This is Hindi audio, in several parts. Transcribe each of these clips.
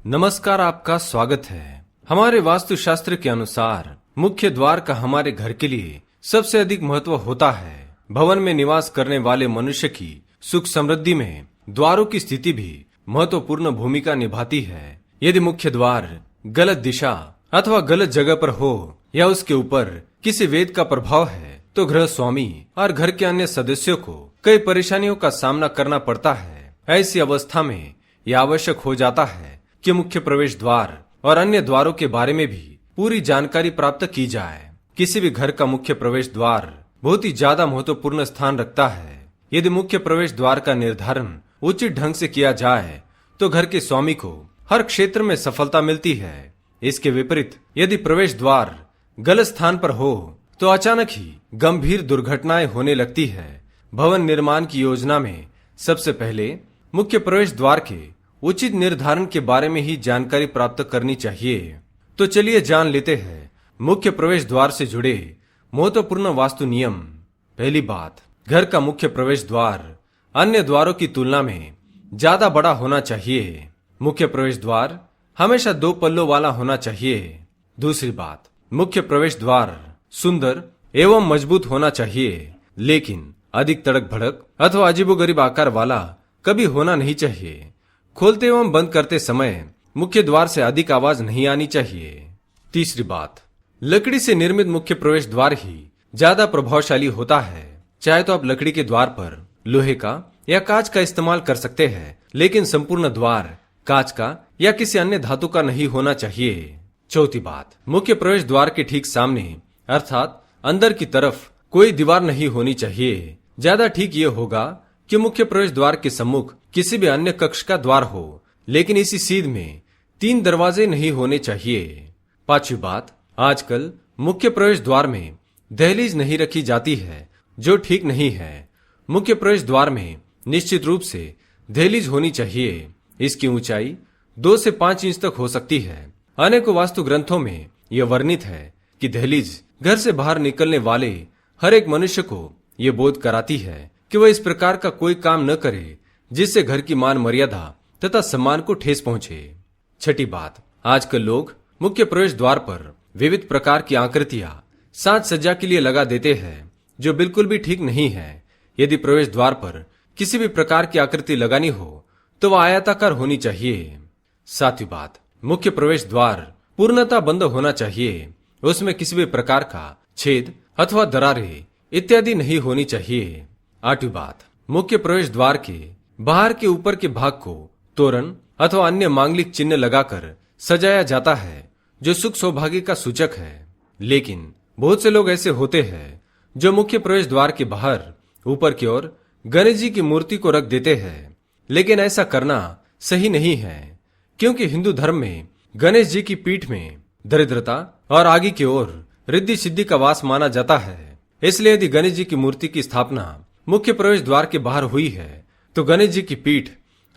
नमस्कार, आपका स्वागत है। हमारे वास्तुशास्त्र के अनुसार मुख्य द्वार का हमारे घर के लिए सबसे अधिक महत्व होता है। भवन में निवास करने वाले मनुष्य की सुख समृद्धि में द्वारों की स्थिति भी महत्वपूर्ण भूमिका निभाती है। यदि मुख्य द्वार गलत दिशा अथवा गलत जगह पर हो या उसके ऊपर किसी वेद का प्रभाव है तो गृह स्वामी और घर के अन्य सदस्यों को कई परेशानियों का सामना करना पड़ता है। ऐसी अवस्था में यह आवश्यक हो जाता है कि मुख्य प्रवेश द्वार और अन्य द्वारों के बारे में भी पूरी जानकारी प्राप्त की जाए। किसी भी घर का मुख्य प्रवेश द्वार बहुत ही ज्यादा महत्वपूर्ण स्थान रखता है। यदि मुख्य प्रवेश द्वार का निर्धारण उचित ढंग से किया जाए तो घर के स्वामी को हर क्षेत्र में सफलता मिलती है। इसके विपरीत यदि प्रवेश द्वार गलत स्थान पर हो तो अचानक ही गंभीर दुर्घटनाएं होने लगती है। भवन निर्माण की योजना में सबसे पहले मुख्य प्रवेश द्वार के उचित निर्धारण के बारे में ही जानकारी प्राप्त करनी चाहिए। तो चलिए जान लेते हैं मुख्य प्रवेश द्वार से जुड़े महत्वपूर्ण वास्तु नियम। पहली बात, घर का मुख्य प्रवेश द्वार अन्य द्वारों की तुलना में ज्यादा बड़ा होना चाहिए। मुख्य प्रवेश द्वार हमेशा 2 पल्लों वाला होना चाहिए। दूसरी बात, मुख्य प्रवेश द्वार सुंदर एवं मजबूत होना चाहिए, लेकिन अधिक तड़क भड़क अथवा अजीबोगरीब आकार वाला कभी होना नहीं चाहिए। खोलते एवं बंद करते समय मुख्य द्वार से अधिक आवाज नहीं आनी चाहिए। तीसरी बात, लकड़ी से निर्मित मुख्य प्रवेश द्वार ही ज्यादा प्रभावशाली होता है। चाहे तो आप लकड़ी के द्वार पर लोहे का या कांच का इस्तेमाल कर सकते हैं, लेकिन संपूर्ण द्वार कांच का या किसी अन्य धातु का नहीं होना चाहिए। चौथी बात, मुख्य प्रवेश द्वार के ठीक सामने अर्थात अंदर की तरफ कोई दीवार नहीं होनी चाहिए। ज्यादा ठीक ये होगा कि मुख्य प्रवेश द्वार के सम्मुख किसी भी अन्य कक्ष का द्वार हो, लेकिन इसी सीध में 3 दरवाजे नहीं होने चाहिए। पांचवी बात, आजकल मुख्य प्रवेश द्वार में दहलीज नहीं रखी जाती है, जो ठीक नहीं है। मुख्य प्रवेश द्वार में निश्चित रूप से दहलीज होनी चाहिए। इसकी ऊंचाई 2 से 5 इंच तक हो सकती है। अनेकों वास्तु ग्रंथों में यह वर्णित है कि दहलीज घर से बाहर निकलने वाले हर एक मनुष्य को यह बोध कराती है कि वह इस प्रकार का कोई काम न करे जिससे घर की मान मर्यादा तथा सम्मान को ठेस पहुंचे। छठी बात, आजकल लोग मुख्य प्रवेश द्वार पर विविध प्रकार की आकृतियां साज सज्जा के लिए लगा देते हैं, जो बिल्कुल भी ठीक नहीं है। यदि प्रवेश द्वार पर किसी भी प्रकार की आकृति लगानी हो तो वह आयताकार होनी चाहिए। सातवीं बात, मुख्य प्रवेश द्वार पूर्णतः बंद होना चाहिए। उसमें किसी भी प्रकार का छेद अथवा दरारें इत्यादि नहीं होनी चाहिए। आठवीं बात, मुख्य प्रवेश द्वार के बाहर के ऊपर के भाग को तोरण अथवा अन्य मांगलिक चिन्ह लगाकर सजाया जाता है, जो सुख सौभाग्य का सूचक है। लेकिन बहुत से लोग ऐसे होते हैं जो मुख्य प्रवेश द्वार के बाहर ऊपर की ओर गणेश जी की मूर्ति को रख देते हैं, लेकिन ऐसा करना सही नहीं है, क्योंकि हिंदू धर्म में गणेश जी की पीठ में दरिद्रता और आगे की ओर रिद्धि सिद्धि का वास माना जाता है। इसलिए यदि गणेश जी की मूर्ति की स्थापना मुख्य प्रवेश द्वार के बाहर हुई है तो गणेश जी की पीठ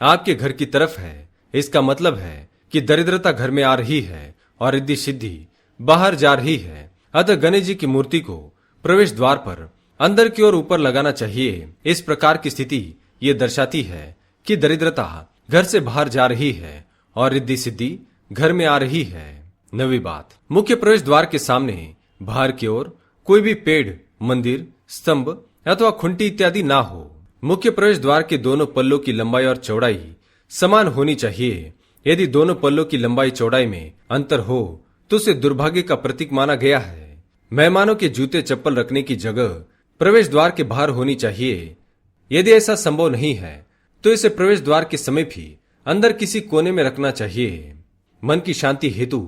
आपके घर की तरफ है। इसका मतलब है कि दरिद्रता घर में आ रही है और रिद्धि सिद्धि बाहर जा रही है। अतः गणेश जी की मूर्ति को प्रवेश द्वार पर अंदर की ओर ऊपर लगाना चाहिए। इस प्रकार की स्थिति ये दर्शाती है कि दरिद्रता घर से बाहर जा रही है और रिद्धि सिद्धि घर में आ रही है। 9वीं बात, मुख्य प्रवेश द्वार के सामने बाहर की ओर कोई भी पेड़, मंदिर, स्तंभ अथवा खुंटी इत्यादि ना हो। मुख्य प्रवेश द्वार के दोनों पल्लों की लंबाई और चौड़ाई समान होनी चाहिए। यदि दोनों पल्लों की लंबाई चौड़ाई में अंतर हो तो उसे दुर्भाग्य का प्रतीक माना गया है। मेहमानों के जूते चप्पल रखने की जगह प्रवेश द्वार के बाहर होनी चाहिए। यदि ऐसा संभव नहीं है तो इसे प्रवेश द्वार के समीप ही अंदर किसी कोने में रखना चाहिए। मन की शांति हेतु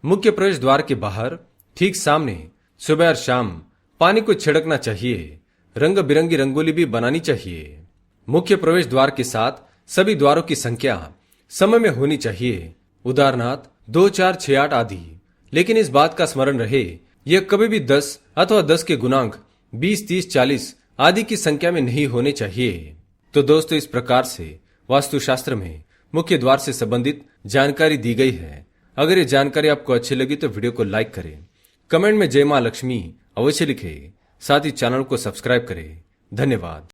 मुख्य प्रवेश द्वार के बाहर ठीक सामने सुबह और शाम पानी को छिड़कना चाहिए। रंग बिरंगी रंगोली भी बनानी चाहिए। मुख्य प्रवेश द्वार के साथ सभी द्वारों की संख्या समय में होनी चाहिए, उदाहरणार्थ 2, 4, 6, 8 आदि। लेकिन इस बात का स्मरण रहे, यह कभी भी 10 अथवा 10 के गुणांक 20, 30, 40 आदि की संख्या में नहीं होने चाहिए। तो दोस्तों, इस प्रकार से वास्तुशास्त्र में मुख्य द्वार से संबंधित जानकारी दी गई है। अगर ये जानकारी आपको अच्छी लगी तो वीडियो को लाइक करें, कमेंट में जय मां लक्ष्मी अवश्य लिखें, साथ ही चैनल को सब्सक्राइब करें। धन्यवाद।